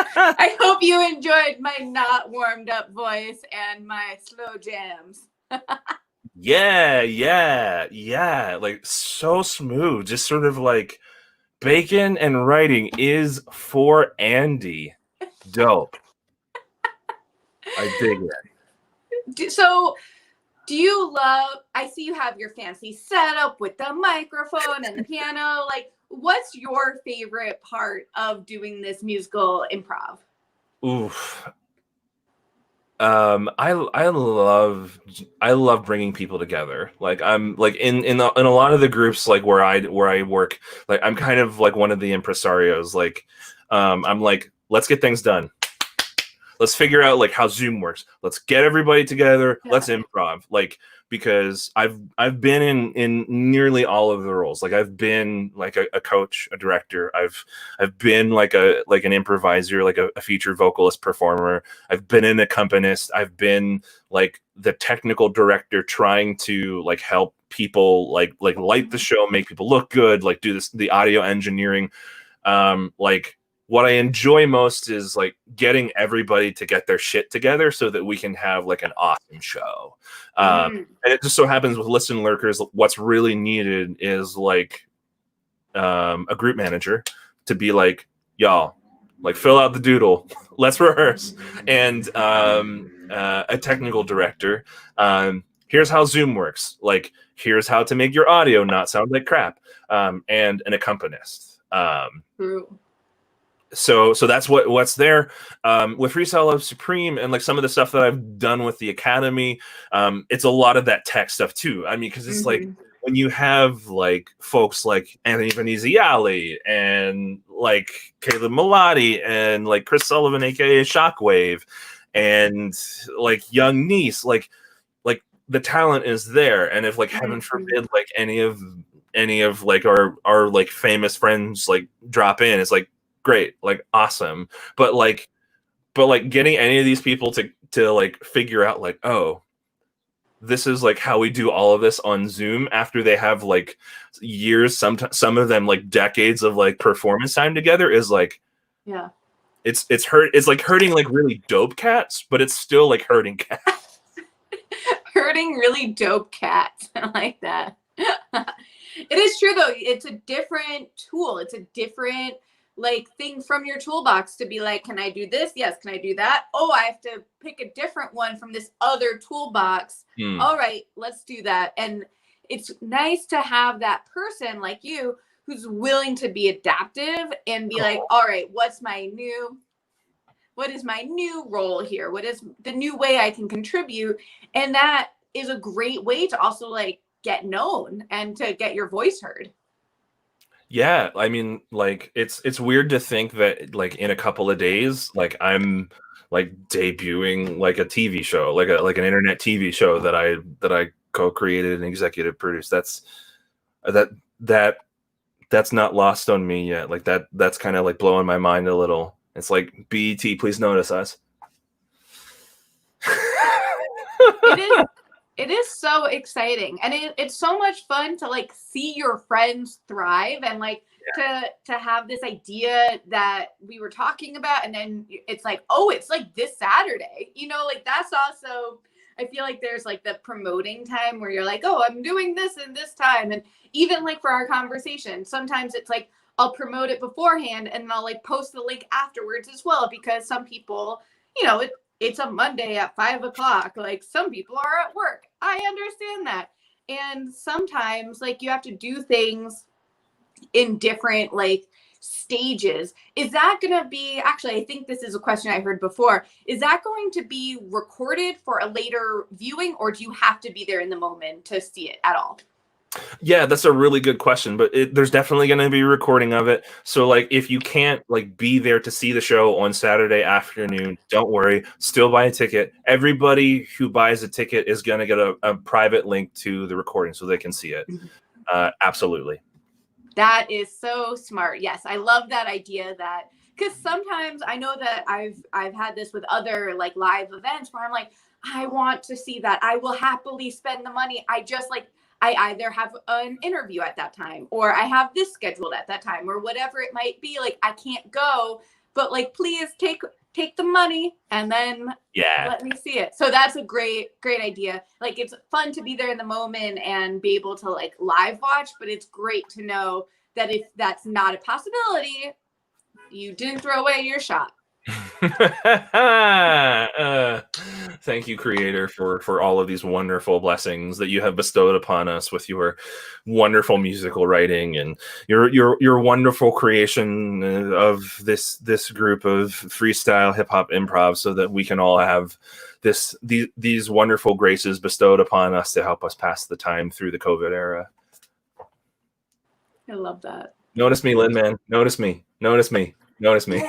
I hope you enjoyed my not warmed up voice and my slow jams. Yeah. Like so smooth. Just sort of like bacon and writing is for Andy. Dope. I dig it. So Do you love, I see you have your fancy setup with the microphone and the piano. Like, what's your favorite part of doing this musical improv? Oof. I love bringing people together. Like I'm like in a lot of the groups like where I work, like I'm kind of like one of the impresarios. Like, I'm like, let's get things done. Let's figure out like how Zoom works. Let's get everybody together. Yeah. Let's improv. Like, because I've been in nearly all of the roles. Like I've been like a coach, a director. I've been like an improviser, like a featured vocalist performer. I've been an accompanist. I've been like the technical director trying to like help people like light the show, make people look good, like do the audio engineering. Like what I enjoy most is like getting everybody to get their shit together so that we can have like an awesome show. And it just so happens with Listen Lurkers, what's really needed is like a group manager to be like, y'all, like fill out the doodle, let's rehearse. And a technical director. Here's how Zoom works. Like, here's how to make your audio not sound like crap. And an accompanist. True. So that's what's there with Freestyle Love Supreme and like some of the stuff that I've done with the Academy. It's a lot of that tech stuff too. I mean, because it's like when you have like folks like Anthony Veniziali and like Caleb Melati and like Chris Sullivan, aka Shockwave, and like Young Niece, like the talent is there. And if like heaven forbid like any of like our like famous friends like drop in, it's like great, like awesome, but like getting any of these people to like figure out like, oh, this is like how we do all of this on Zoom after they have like years, some of them like decades of like performance time together is like, yeah, it's like hurting like really dope cats, but it's still like hurting cats. Hurting really dope cats. I like that. It is true though. It's a different tool. It's a different like thing from your toolbox to be like, can I do this? Yes. Can I do that? Oh, I have to pick a different one from this other toolbox. All right, let's do that. And it's nice to have that person like you who's willing to be adaptive and be like, all right, what is my new role here? What is the new way I can contribute? And that is a great way to also like get known and to get your voice heard. Yeah, I mean, like it's weird to think that like in a couple of days, like I'm like debuting like a TV show, like an internet TV show that I co-created and executive produced. That's not lost on me yet. Like that's kind of like blowing my mind a little. It's like, BET, please notice us. It is so exciting, and it's so much fun to like see your friends thrive and like to have this idea that we were talking about, and then it's like, oh, it's like this Saturday, you know, like that's also, I feel like there's like the promoting time where you're like, oh, I'm doing this in this time. And even like for our conversation, sometimes it's like I'll promote it beforehand and I'll like post the link afterwards as well, because some people, you know, it's a Monday at 5:00. Like some people are at work. I understand that. And sometimes like you have to do things in different like stages. Is that going to be, actually, I think this is a question I heard before. Is that going to be recorded for a later viewing, or do you have to be there in the moment to see it at all? Yeah, that's a really good question, but there's definitely going to be a recording of it. So like if you can't like be there to see the show on Saturday afternoon, don't worry, still buy a ticket. Everybody who buys a ticket is going to get a private link to the recording so they can see it. Absolutely. That is so smart. Yes, I love that idea, that because sometimes I know that I've had this with other like live events where I'm like, I want to see that. I will happily spend the money. I just like, I either have an interview at that time, or I have this scheduled at that time, or whatever it might be. Like I can't go, but like, please take the money and then let me see it. So that's a great idea. Like it's fun to be there in the moment and be able to like live watch, but it's great to know that if that's not a possibility, you didn't throw away your shot. Thank you, Creator, for all of these wonderful blessings that you have bestowed upon us with your wonderful musical writing and your wonderful creation of this group of freestyle hip hop improv, so that we can all have these wonderful graces bestowed upon us to help us pass the time through the COVID era. I love that. Notice me, Lin, man. Notice me. Notice me. Notice me.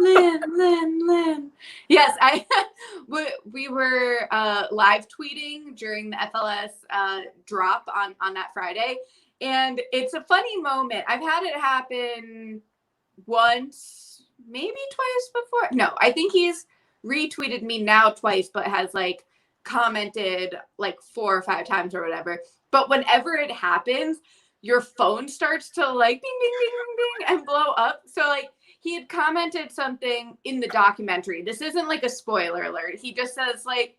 Lin. Yes, we were live tweeting during the FLS drop on that Friday, and it's a funny moment. I've had it happen once, maybe twice before. No, I think he's retweeted me now twice, but has like commented like 4 or 5 times or whatever. But whenever it happens, your phone starts to like bing, bing, bing, bing, bing, and blow up. So like he had commented something in the documentary. This isn't like a spoiler alert. He just says like,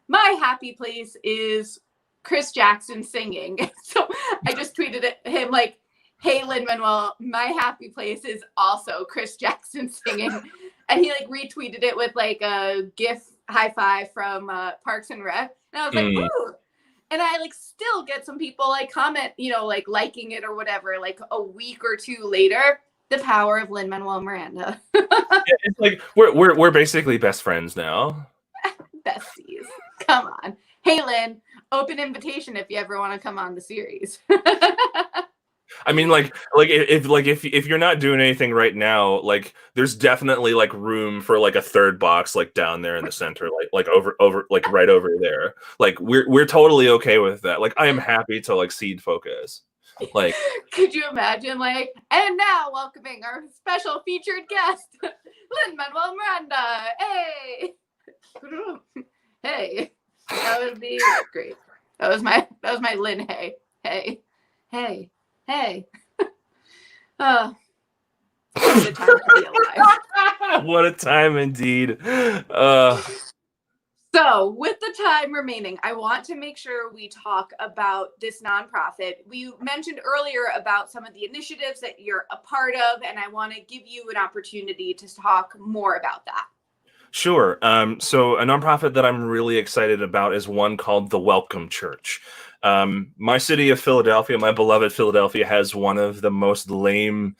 my happy place is Chris Jackson singing. So I just tweeted at him like, hey, Lin-Manuel, my happy place is also Chris Jackson singing. And he like retweeted it with like a GIF high five from Parks and Rec. And I was like, ooh. And I like still get some people like comment, you know, like liking it or whatever, like a week or 2 later. The power of Lin-Manuel Miranda. Yeah, it's like we're basically best friends now. Besties. Come on. Hey Lin, open invitation if you ever want to come on the series. I mean, if you're not doing anything right now, like there's definitely like room for like a 3rd box like down there in the center, like over like right over there. Like we're totally okay with that. Like I am happy to like seed focus. Like, could you imagine like, and now welcoming our special featured guest, Lin-Manuel Miranda. Hey. Hey. That would be great. That was my Lin. Hey. What a time to be alive. What a time indeed. So with the time remaining, I want to make sure we talk about this nonprofit. We mentioned earlier about some of the initiatives that you're a part of, and I want to give you an opportunity to talk more about that. Sure. So a nonprofit that I'm really excited about is one called the Welcome Church. My city of Philadelphia, my beloved Philadelphia, has one of the most lame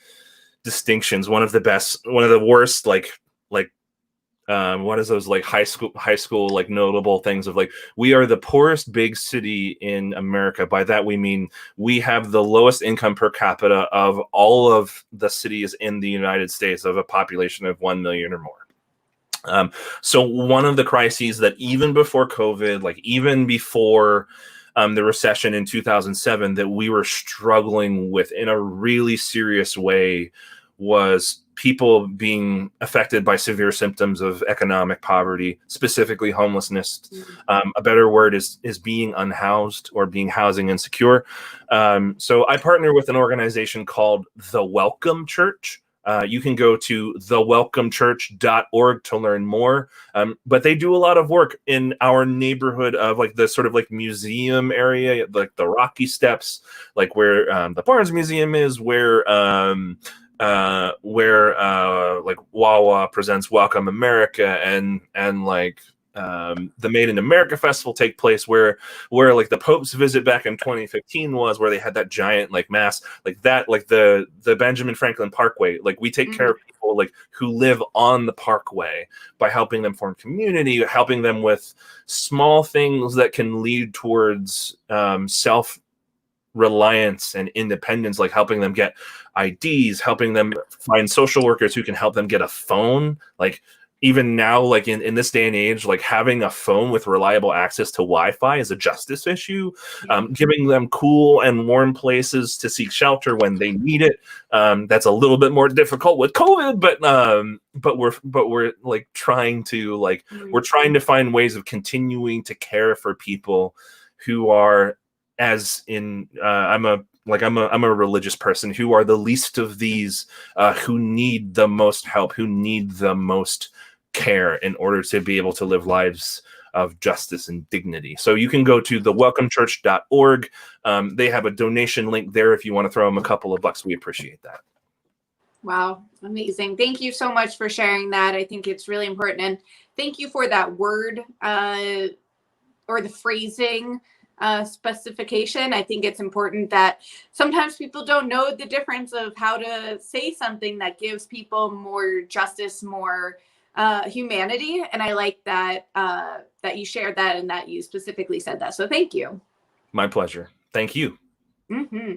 distinctions, one of the worst, what is those like high school like notable things of like, we are the poorest big city in America. By that we mean we have the lowest income per capita of all of the cities in the United States of a population of 1 million or more. So one of the crises that even before COVID, like even before the recession in 2007, that we were struggling with in a really serious way was people being affected by severe symptoms of economic poverty, specifically homelessness. A better word is being unhoused or being housing insecure. So I partner with an organization called The Welcome Church. You can go to thewelcomechurch.org to learn more. But they do a lot of work in our neighborhood of like the sort of like museum area, like the Rocky Steps, like where the Barnes Museum is, where like Wawa presents Welcome America and like the Made in America Festival take place, where like the Pope's visit back in 2015 was, where they had that giant like mass like that, like the Benjamin Franklin Parkway. Like we take care of people like who live on the parkway by helping them form community, helping them with small things that can lead towards self-reliance and independence, like helping them get IDs, helping them find social workers who can help them get a phone. Like even now, like in this day and age, like having a phone with reliable access to Wi-Fi is a justice issue. Giving them cool and warm places to seek shelter when they need it. That's a little bit more difficult with COVID, but we're like trying to find ways of continuing to care for people who are, as in I'm a religious person, who are the least of these, who need the most help, who need the most care in order to be able to live lives of justice and dignity. So you can go to thewelcomechurch.org. They have a donation link there if you want to throw them a couple of bucks. We appreciate that. Wow, amazing. Thank you so much for sharing that. I think it's really important. And thank you for that word or the phrasing specification. I think it's important that sometimes people don't know the difference of how to say something that gives people more justice, more humanity. And I like that that you shared that and that you specifically said that. So thank you. My pleasure. Thank you. Mm-hmm.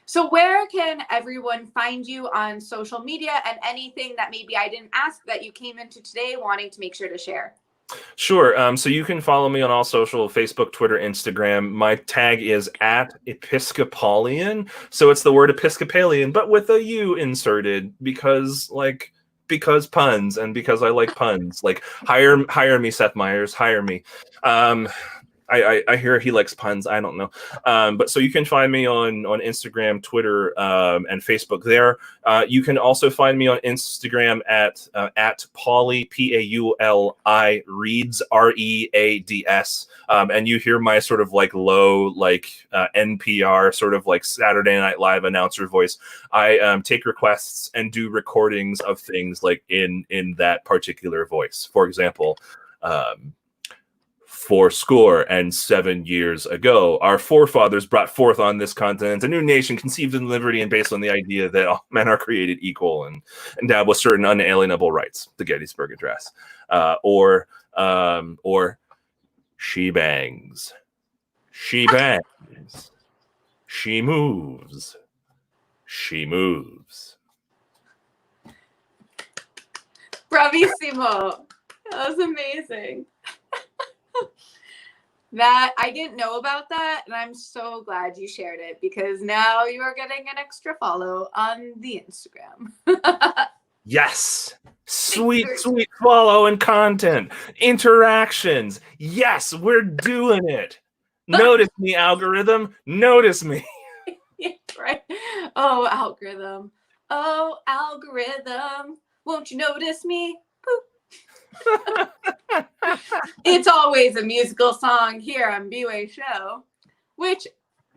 So where can everyone find you on social media and anything that maybe I didn't ask that you came into today wanting to make sure to share? Sure. So you can follow me on all social, Facebook, Twitter, Instagram. My tag is @episcopaulian. So it's the word Episcopalian, but with a U inserted because puns and because I like puns. Like hire me, Seth Meyers, hire me. I hear he likes puns. I don't know. But so you can find me on Instagram, Twitter, and Facebook there. You can also find me on Instagram at Pauli, Pauli Reads, Reads. And you hear my sort of like low, NPR sort of like Saturday Night Live announcer voice. I take requests and do recordings of things like in that particular voice. For example, 77 years ago, our forefathers brought forth on this continent a new nation conceived in liberty and based on the idea that all men are created equal and endowed with certain unalienable rights, the Gettysburg Address. Or she bangs, she bangs, she moves, she moves. Bravissimo. That was amazing. That I didn't know about that, and I'm so glad you shared it because now you are getting an extra follow on the Instagram. Yes. Sweet follow and content. Interactions. Yes, we're doing it. Notice me, algorithm. Notice me. Right. Oh, algorithm. Oh, algorithm. Won't you notice me? Poop. It's always a musical song here on BwaySHO, which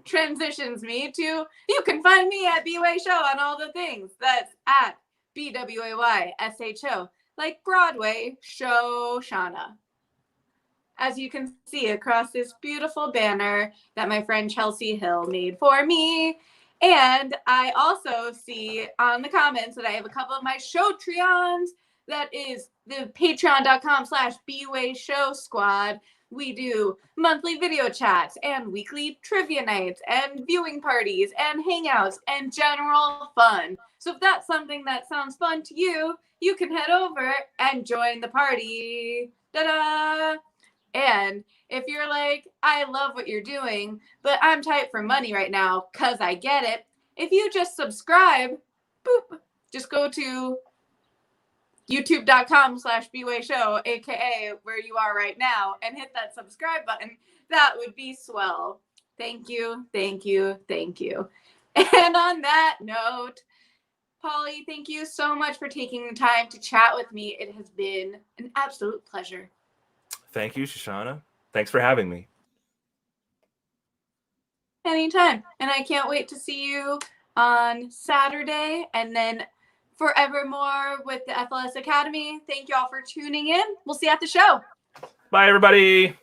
transitions me to you can find me at BwaySHO on all the things. That's at BwaySHO, like Broadway show Shauna. As you can see across this beautiful banner that my friend Chelsea Hill made for me. And I also see on the comments that I have a couple of my Showtreons. That is the patreon.com/BwaySHO squad. We do monthly video chats and weekly trivia nights and viewing parties and hangouts and general fun. So if that's something that sounds fun to you, you can head over and join the party. Ta-da! And if you're like, I love what you're doing, but I'm tight for money right now because I get it. If you just subscribe, boop, just go to youtube.com/BwaySHO, aka where you are right now, and hit that subscribe button. That would be swell. Thank you, thank you, thank you. And on that note, Pauli, thank you so much for taking the time to chat with me. It has been an absolute pleasure. Thank you, Shoshana. Thanks for having me. Anytime. And I can't wait to see you on Saturday and then forevermore with the FLS Academy. Thank you all for tuning in. We'll see you at the show. Bye, everybody.